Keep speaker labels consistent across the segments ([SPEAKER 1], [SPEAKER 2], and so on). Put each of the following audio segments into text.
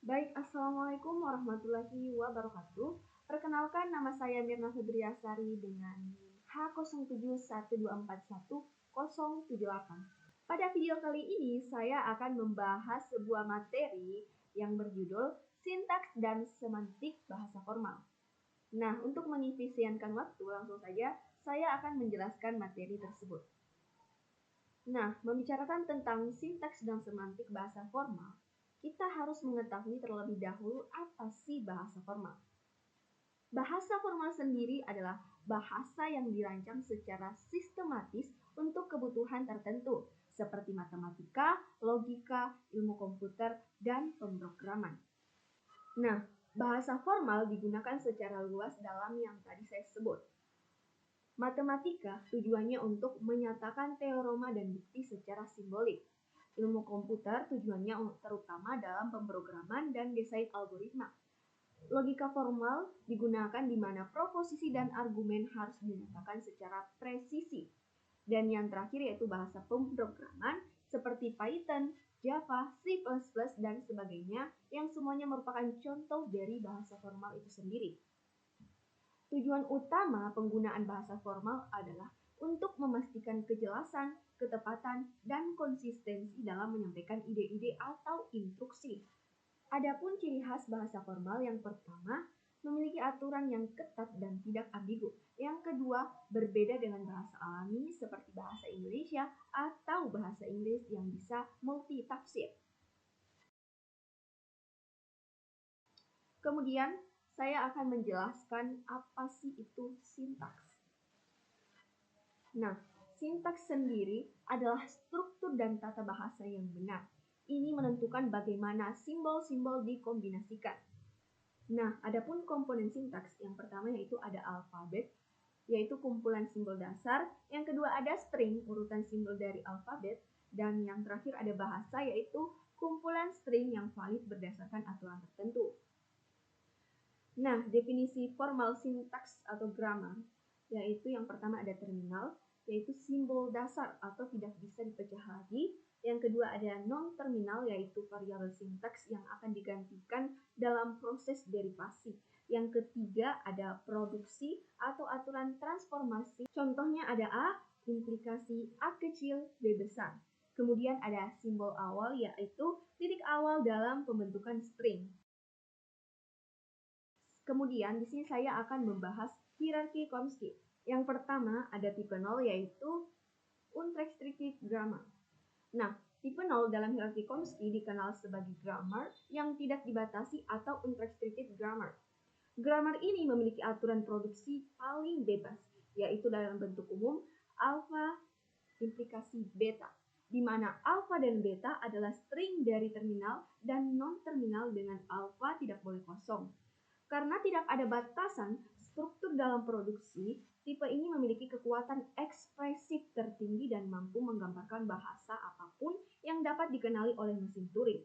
[SPEAKER 1] Baik, Assalamualaikum warahmatullahi wabarakatuh. Perkenalkan, nama saya Mirna Febriasari dengan NIM H0712411078. Pada video kali ini, saya akan membahas sebuah materi yang berjudul Sintaks dan Semantik Bahasa Formal. Nah, untuk mengefisienkan waktu, langsung saja saya akan menjelaskan materi tersebut. Nah, membicarakan tentang sintaks dan semantik bahasa formal, kita harus mengetahui terlebih dahulu apa sih bahasa formal. Bahasa formal sendiri adalah bahasa yang dirancang secara sistematis untuk kebutuhan tertentu, seperti matematika, logika, ilmu komputer, dan pemrograman. Nah, bahasa formal digunakan secara luas dalam yang tadi saya sebut. Matematika tujuannya untuk menyatakan teorema dan bukti secara simbolik. Ilmu komputer tujuannya terutama dalam pemrograman dan desain algoritma. Logika formal digunakan di mana proposisi dan argumen harus dinyatakan secara presisi. Dan yang terakhir yaitu bahasa pemrograman seperti Python, Java, C++, dan sebagainya yang semuanya merupakan contoh dari bahasa formal itu sendiri. Tujuan utama penggunaan bahasa formal adalah untuk memastikan kejelasan, ketepatan, dan konsistensi dalam menyampaikan ide-ide atau instruksi. Adapun ciri khas bahasa formal yang pertama, memiliki aturan yang ketat dan tidak ambigu. Yang kedua, berbeda dengan bahasa alami seperti bahasa Indonesia atau bahasa Inggris yang bisa multitafsir. Kemudian, saya akan menjelaskan apa sih itu sintaks. Nah, sintaks sendiri adalah struktur dan tata bahasa yang benar. Ini menentukan bagaimana simbol-simbol dikombinasikan. Nah, adapun komponen sintaks, yang pertama yaitu ada alfabet, yaitu kumpulan simbol dasar. Yang kedua ada string, urutan simbol dari alfabet. Dan yang terakhir ada bahasa, yaitu kumpulan string yang valid berdasarkan aturan tertentu. Nah, definisi formal sintaks atau grammar, yaitu yang pertama ada terminal, yaitu simbol dasar atau tidak bisa dipecah lagi. Yang kedua ada non-terminal, yaitu variabel sintaks yang akan digantikan dalam proses derivasi. Yang ketiga ada produksi atau aturan transformasi. Contohnya ada A, implikasi A kecil, B besar. Kemudian ada simbol awal, yaitu titik awal dalam pembentukan string. Kemudian di sini saya akan membahas hierarki Chomsky. Yang pertama ada tipe 0 yaitu unrestricted grammar. Nah, tipe 0 dalam hierarki Chomsky dikenal sebagai grammar yang tidak dibatasi atau unrestricted grammar. Grammar ini memiliki aturan produksi paling bebas, yaitu dalam bentuk umum alfa implikasi beta, di mana alfa dan beta adalah string dari terminal dan non-terminal dengan alfa tidak boleh kosong. Karena tidak ada batasan struktur dalam produksi, tipe ini memiliki kekuatan ekspresif tertinggi dan mampu menggambarkan bahasa apapun yang dapat dikenali oleh mesin Turing.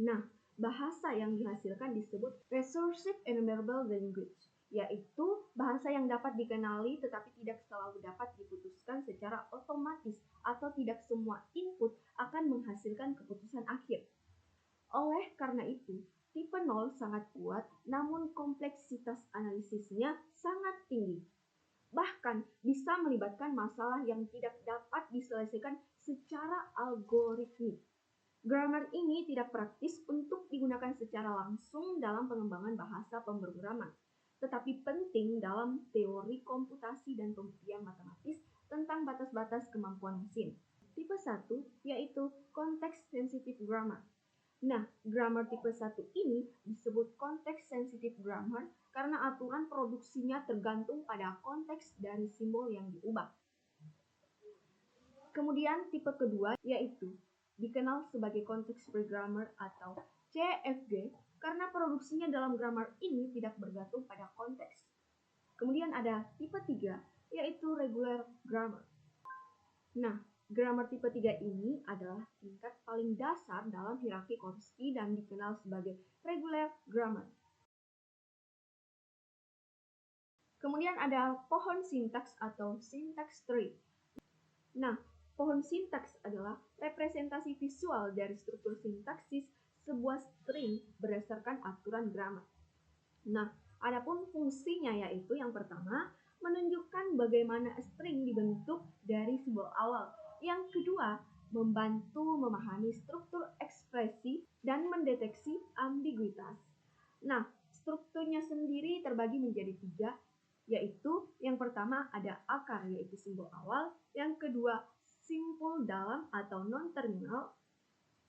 [SPEAKER 1] Nah, bahasa yang dihasilkan disebut recursive enumerable language, yaitu bahasa yang dapat dikenali tetapi tidak selalu dapat diputuskan secara otomatis atau tidak semua input akan menghasilkan keputusan akhir. Oleh karena itu, tipe 0 sangat kuat, namun kompleksitas analisisnya sangat tinggi. Bahkan bisa melibatkan masalah yang tidak dapat diselesaikan secara algoritmik. Grammar ini tidak praktis untuk digunakan secara langsung dalam pengembangan bahasa pemrograman, tetapi penting dalam teori komputasi dan pembuktian matematis tentang batas-batas kemampuan mesin. Tipe 1 yaitu context sensitive grammar. Nah, grammar tipe 1 ini disebut context sensitive grammar karena aturan produksinya tergantung pada konteks dari simbol yang diubah. Kemudian tipe kedua yaitu dikenal sebagai context free grammar atau CFG karena produksinya dalam grammar ini tidak bergantung pada konteks. Kemudian ada tipe 3 yaitu regular grammar. Nah, grammar tipe 3 ini adalah tingkat paling dasar dalam hierarki Chomsky dan dikenal sebagai regular grammar. Kemudian ada pohon sintaks atau syntax tree. Nah, pohon sintaks adalah representasi visual dari struktur sintaksis sebuah string berdasarkan aturan grammar. Nah, adapun fungsinya yaitu yang pertama, menunjukkan bagaimana string dibentuk dari simbol awal. Yang kedua, membantu memahami struktur ekspresi dan mendeteksi ambiguitas. Nah, strukturnya sendiri terbagi menjadi 3, yaitu yang pertama ada akar yaitu simbol awal, yang kedua simpul dalam atau non-terminal,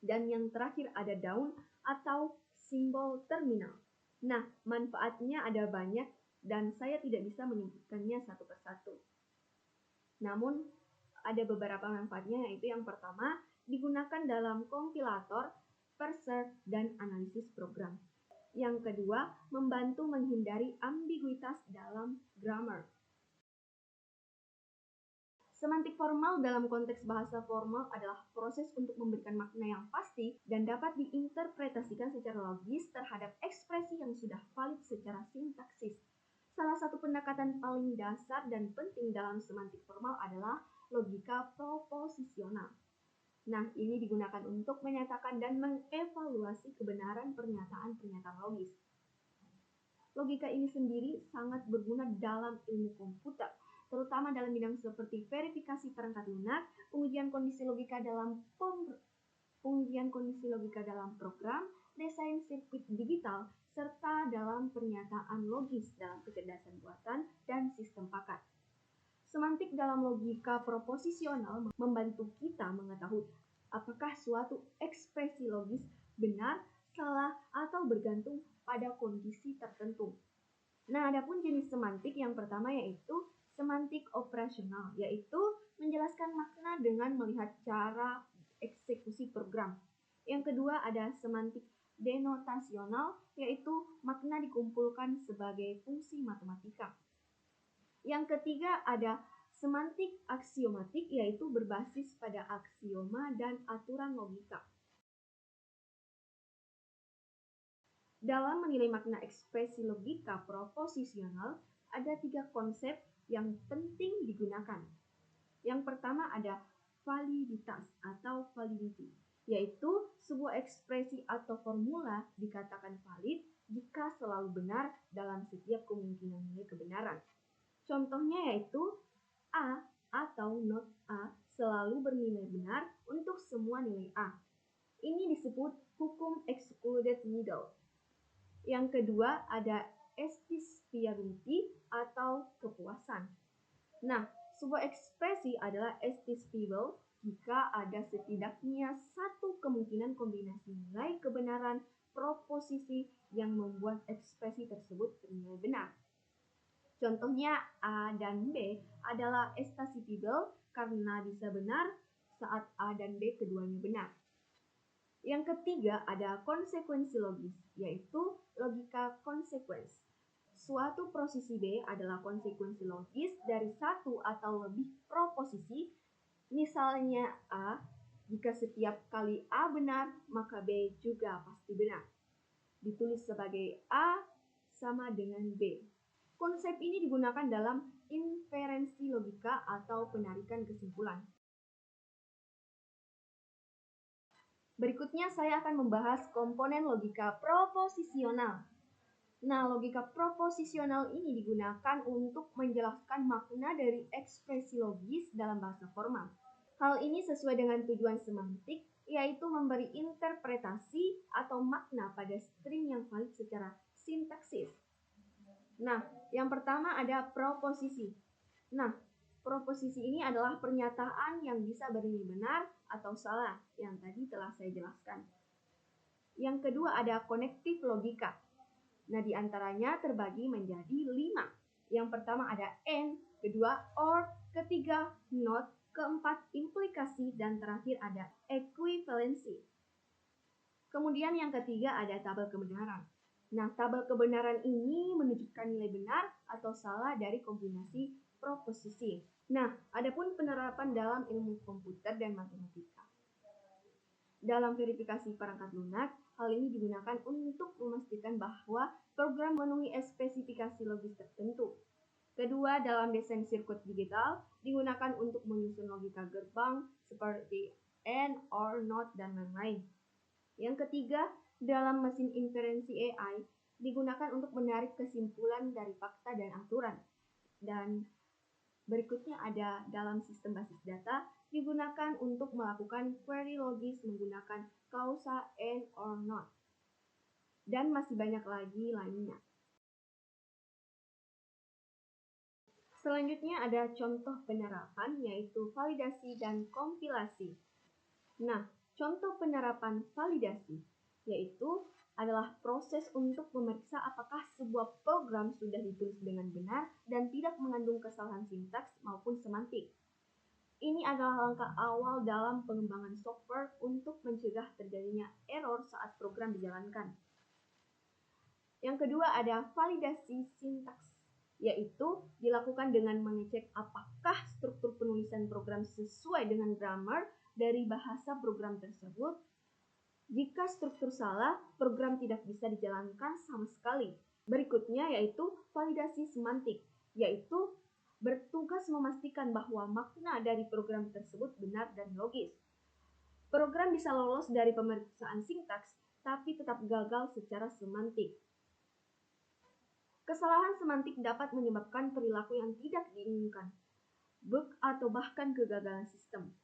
[SPEAKER 1] dan yang terakhir ada daun atau simbol terminal. Nah, manfaatnya ada banyak dan saya tidak bisa menyebutkannya satu persatu. Namun, ada beberapa manfaatnya yaitu yang pertama, digunakan dalam kompilator, parser, dan analisis program. Yang kedua, membantu menghindari ambiguitas dalam grammar. Semantik formal dalam konteks bahasa formal adalah proses untuk memberikan makna yang pasti dan dapat diinterpretasikan secara logis terhadap ekspresi yang sudah valid secara sintaksis. Salah satu pendekatan paling dasar dan penting dalam semantik formal adalah logika proposisional. Nah, ini digunakan untuk menyatakan dan mengevaluasi kebenaran pernyataan-pernyataan logis. Logika ini sendiri sangat berguna dalam ilmu komputer, terutama dalam bidang seperti verifikasi perangkat lunak, pengujian kondisi logika dalam program, desain sirkuit digital, serta dalam pernyataan logis dalam kecerdasan buatan dan sistem pakat. Semantik dalam logika proposisional membantu kita mengetahui apakah suatu ekspresi logis benar, salah, atau bergantung pada kondisi tertentu. Nah, adapun jenis semantik yang pertama yaitu semantik operasional, yaitu menjelaskan makna dengan melihat cara eksekusi program. Yang kedua ada semantik denotasional, yaitu makna dikumpulkan sebagai fungsi matematika. Yang ketiga ada semantik aksiomatik, yaitu berbasis pada aksioma dan aturan logika. Dalam menilai makna ekspresi logika proposisional, ada 3 konsep yang penting digunakan. Yang pertama ada validitas atau validity, yaitu sebuah ekspresi atau formula dikatakan valid jika selalu benar dalam setiap kemungkinan nilai kebenaran. Contohnya yaitu A atau not A selalu bernilai benar untuk semua nilai A. Ini disebut hukum excluded middle. Yang kedua ada estisfiability atau kepuasan. Nah, sebuah ekspresi adalah estisfiable jika ada setidaknya satu kemungkinan kombinasi nilai kebenaran proposisi yang membuat ekspresi tersebut bernilai benar. Contohnya A dan B adalah estasifable karena bisa benar saat A dan B keduanya benar. Yang ketiga ada konsekuensi logis, yaitu logika konsekuens. Suatu prosesi B adalah konsekuensi logis dari satu atau lebih proposisi. Misalnya A, jika setiap kali A benar, maka B juga pasti benar. Ditulis sebagai A sama dengan B. Konsep ini digunakan dalam inferensi logika atau penarikan kesimpulan. Berikutnya saya akan membahas komponen logika proposisional. Nah, logika proposisional ini digunakan untuk menjelaskan makna dari ekspresi logis dalam bahasa formal. Hal ini sesuai dengan tujuan semantik, yaitu memberi interpretasi atau makna pada string yang valid secara sintaksis. Nah, yang pertama ada proposisi. Nah, proposisi ini adalah pernyataan yang bisa bernilai benar atau salah, yang tadi telah saya jelaskan. Yang kedua ada konektif logika. Nah, di antaranya terbagi menjadi 5. Yang pertama ada and, kedua or, ketiga not, keempat implikasi, dan terakhir ada equivalency. Kemudian yang ketiga ada tabel kebenaran. Nah, tabel kebenaran ini menunjukkan nilai benar atau salah dari kombinasi proposisi. Nah, adapun penerapan dalam ilmu komputer dan matematika. Dalam verifikasi perangkat lunak, hal ini digunakan untuk memastikan bahwa program memenuhi spesifikasi logis tertentu. Kedua, dalam desain sirkuit digital, digunakan untuk menyusun logika gerbang seperti and, or, not, dan lain-lain. Yang ketiga, dalam mesin inferensi AI digunakan untuk menarik kesimpulan dari fakta dan aturan. Dan berikutnya ada dalam sistem basis data digunakan untuk melakukan query logis menggunakan klausa and or not. Dan masih banyak lagi lainnya. Selanjutnya ada contoh penerapan yaitu validasi dan kompilasi. Nah, contoh penerapan validasi yaitu adalah proses untuk memeriksa apakah sebuah program sudah ditulis dengan benar dan tidak mengandung kesalahan sintaks maupun semantik. Ini adalah langkah awal dalam pengembangan software untuk mencegah terjadinya error saat program dijalankan. Yang kedua ada validasi sintaks, yaitu dilakukan dengan mengecek apakah struktur penulisan program sesuai dengan grammar dari bahasa program tersebut. Jika struktur salah, program tidak bisa dijalankan sama sekali. Berikutnya yaitu validasi semantik, yaitu bertugas memastikan bahwa makna dari program tersebut benar dan logis. Program bisa lolos dari pemeriksaan sintaks, tapi tetap gagal secara semantik. Kesalahan semantik dapat menyebabkan perilaku yang tidak diinginkan, bug atau bahkan kegagalan sistem.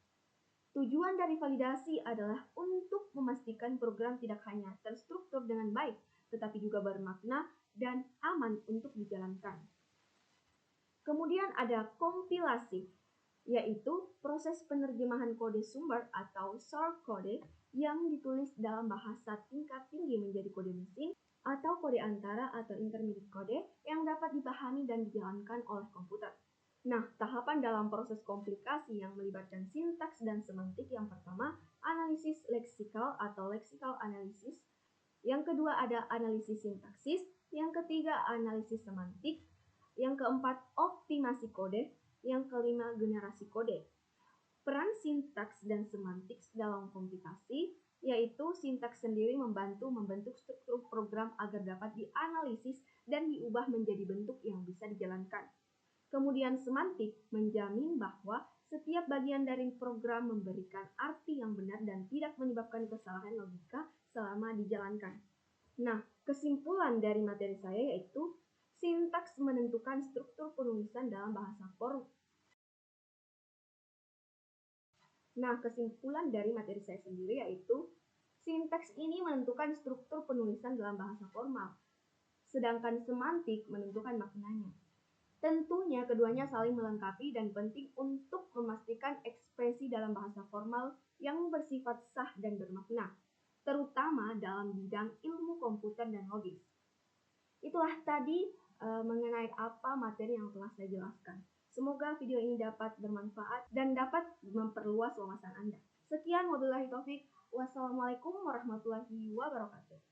[SPEAKER 1] Tujuan dari validasi adalah untuk memastikan program tidak hanya terstruktur dengan baik, tetapi juga bermakna dan aman untuk dijalankan. Kemudian ada kompilasi, yaitu proses penerjemahan kode sumber atau source code yang ditulis dalam bahasa tingkat tinggi menjadi kode mesin atau kode antara atau intermediate code yang dapat dipahami dan dijalankan oleh komputer. Nah, tahapan dalam proses komplikasi yang melibatkan sintaks dan semantik yang pertama, analisis leksikal atau lexical analysis. Yang kedua ada analisis sintaksis, yang ketiga analisis semantik, yang keempat optimasi kode, yang kelima generasi kode. Peran sintaks dan semantik dalam komplikasi yaitu sintaks sendiri membantu membentuk struktur program agar dapat dianalisis dan diubah menjadi bentuk yang bisa dijalankan. Kemudian semantik menjamin bahwa setiap bagian dari program memberikan arti yang benar dan tidak menyebabkan kesalahan logika selama dijalankan. Nah, kesimpulan dari materi saya yaitu sintaks menentukan struktur penulisan dalam bahasa formal. Nah, kesimpulan dari materi saya sendiri yaitu sintaks ini menentukan struktur penulisan dalam bahasa formal, sedangkan semantik menentukan maknanya. Tentunya keduanya saling melengkapi dan penting untuk memastikan ekspresi dalam bahasa formal yang bersifat sah dan bermakna, terutama dalam bidang ilmu komputer dan logis. Itulah tadi mengenai apa materi yang telah saya jelaskan. Semoga video ini dapat bermanfaat dan dapat memperluas wawasan Anda. Sekian, wabillahi taufik. Wassalamualaikum warahmatullahi wabarakatuh.